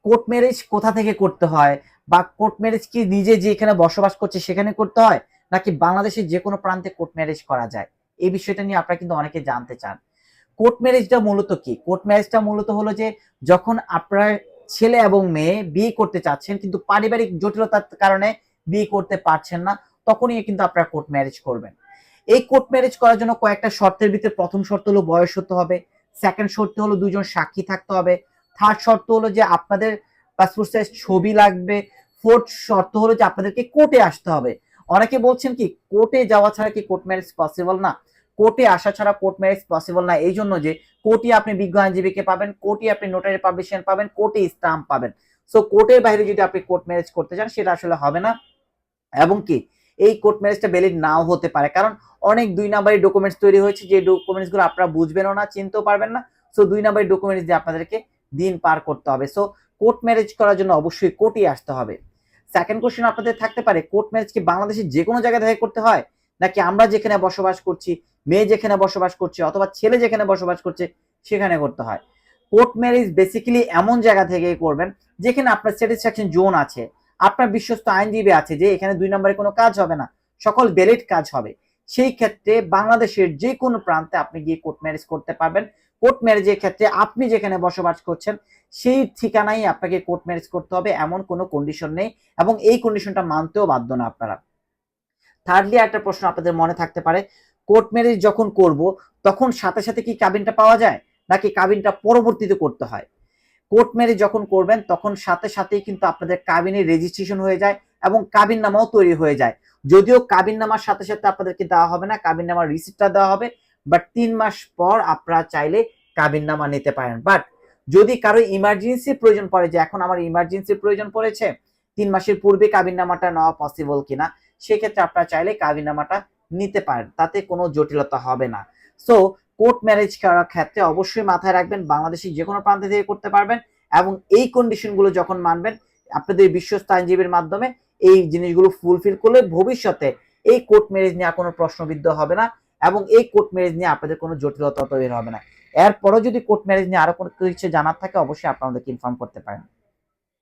Court marriage কোথা থেকে করতে হয়, বা কোর্ট ম্যারেজ কি নিজে যেখানে বসবাস করছে সেখানে করতে হয়, নাকি বাংলাদেশের যে কোনো প্রান্তে কোর্ট ম্যারেজ করা যায়, এই বিষয়টা নিয়ে আপনারা কিন্তু অনেকে জানতে চান। কোর্ট ম্যারেজটা মূলত কি? কোর্ট ম্যারেজটা মূলত হলো যে যখন আপনার ছেলে এবং মেয়ে বিয়ে করতে চাচ্ছেন কিন্তু পারিবারিক জটিলতার কারণে বিয়ে করতে পারছেন না, তখনই কিন্তু আপনারা কোর্ট ম্যারেজ করবেন। এই কোর্ট ম্যারেজ করার জন্য কয়েকটা শর্তের ভিতরে প্রথম শর্ত হলো বয়স হতে হবে, সেকেন্ড শর্ত হলো দুজন সাক্ষী থাকতে হবে, থার্ড শর্ত হলো যে আপনাদের পাসপোর্ট সাইজ ছবি লাগবে, ফোর্থ শর্ত হলো যে আপনাদেরকে কোর্টে আসতে হবে। অনেকে বলছেন কি কোর্টে যাওয়া ছাড়া কি কোর্ট ম্যারেজ পসিবল না? কোর্টে আসা ছাড়া কোর্ট ম্যারেজ পসিবল না, এই জন্য যে কোর্টে আপনি বিজ্ঞ আইনজীবীকে পাবেন, কোর্টে আপনি নোটারি পাবলিশন পাবেন, কোর্টে স্টাম্প পাবেন। সো কোর্টের বাইরে যদি আপনি কোর্ট ম্যারেজ করতে চান সেটা আসলে হবে না। এবং কি এই কোর্ট ম্যারেজটা ভ্যালিড নাও হতে পারে, কারণ অনেক দুই নাম্বারের ডকুমেন্টস তৈরি হয়েছে যে ডকুমেন্টস গুলো আপনারা বুঝবেনও না, চিনতেও পারবেন না। সো দুই নাম্বারের ডকুমেন্টস দিয়ে আপনাদেরকে দিন পার করতে হবে। সো কোর্ট ম্যারেজ করার জন্য অবশ্যই কোর্টে আসতে হবে। সেকেন্ড কোশ্চেন আপনাদের থাকতে পারে, কোর্ট ম্যারেজ কি বাংলাদেশের যে কোনো জায়গা থেকে করতে হয়, নাকি আমরা যেখানে বসবাস করছি, মেয়ে যেখানে বসবাস করছে অথবা ছেলে যেখানে বসবাস করছে সেখানে করতে হয়? কোর্ট ম্যারেজ বেসিক্যালি এমন জায়গা থেকে করবেন যেখানে আপনার স্যাটিসফ্যাকশন জোন আছে, আপনার বিশ্বস্ত আইনজীবী আছে যে এখানে দুই নম্বরে কোনো কাজ হবে না, সকল ভ্যালিড কাজ হবে। সেই ক্ষেত্রে বাংলাদেশের যে কোনো প্রান্তে আপনি গিয়ে কোর্ট ম্যারেজ করতে পারবেন। কোর্ট ম্যারেজের ক্ষেত্রে আপনি যেখানে বসবাস করছেন সেই ঠিকানায় আপনাকে কোর্ট ম্যারেজ করতে হবে, এমন কোনো কন্ডিশন নেই, এবং এই কন্ডিশনটা মানতেও বাধ্য না আপনারা। থার্ডলি একটা প্রশ্ন আপনাদের মনে থাকতে পারে, কোর্ট ম্যারেজ যখন করব তখন সাথে সাথে কি কাবিনটা পাওয়া যায়, নাকি কাবিনটা পরবর্তীতে করতে হয়? কোর্ট ম্যারেজ যখন করবেন তখন সাথে সাথেই কিন্তু আপনাদের কাবিনের রেজিস্ট্রেশন হয়ে যায় এবং কাবিন নামাও তৈরি হয়ে যায়। যদিও কাবিন নামার সাথে সাথে আপনাদেরকে দেওয়া হবে না, কাবিন নামার রিসিপ্টটা দেওয়া হবে, বাট 3 মাস পর আপনারা চাইলে কাবিন নামা নিতে পারেন। বাট যদি কারো ইমার্জেন্সি প্রয়োজন পড়ে যে এখন আমার ইমার্জেন্সি প্রয়োজন পড়েছে, 3 মাসের পূর্বে কাবিন নামাটা নেওয়া পসিবল কিনা, সেক্ষেত্রে আপনারা চাইলে কাবিন নামাটা নিতে পারেন, তাতে কোনো জটিলতা হবে না। সো কোর্ট ম্যারেজ করার ক্ষেত্রে অবশ্যই মাথায় রাখবেন বাংলাদেশের যে কোনো প্রান্ত থেকে করতে পারবেন, এবং এই কন্ডিশনগুলো যখন মানবেন আপনাদের বিশ্বস্ত আইনজীবীর মাধ্যমে এই জিনিসগুলো ফুলফিল করলে ভবিষ্যতে এই কোর্ট ম্যারেজ নিয়ে কোনো প্রশ্নবিদ্ধ হবে না, এবং এই কোর্ট ম্যারেজ নিয়ে আপনাদের কোনো জটিলতা তৈরি হবে না। এরপরও যদি কোর্ট ম্যারেজ নিয়ে আরো কোনো কিছু জানার থাকে অবশ্যই আপনাদেরকে ইনফর্ম করতে পারেন।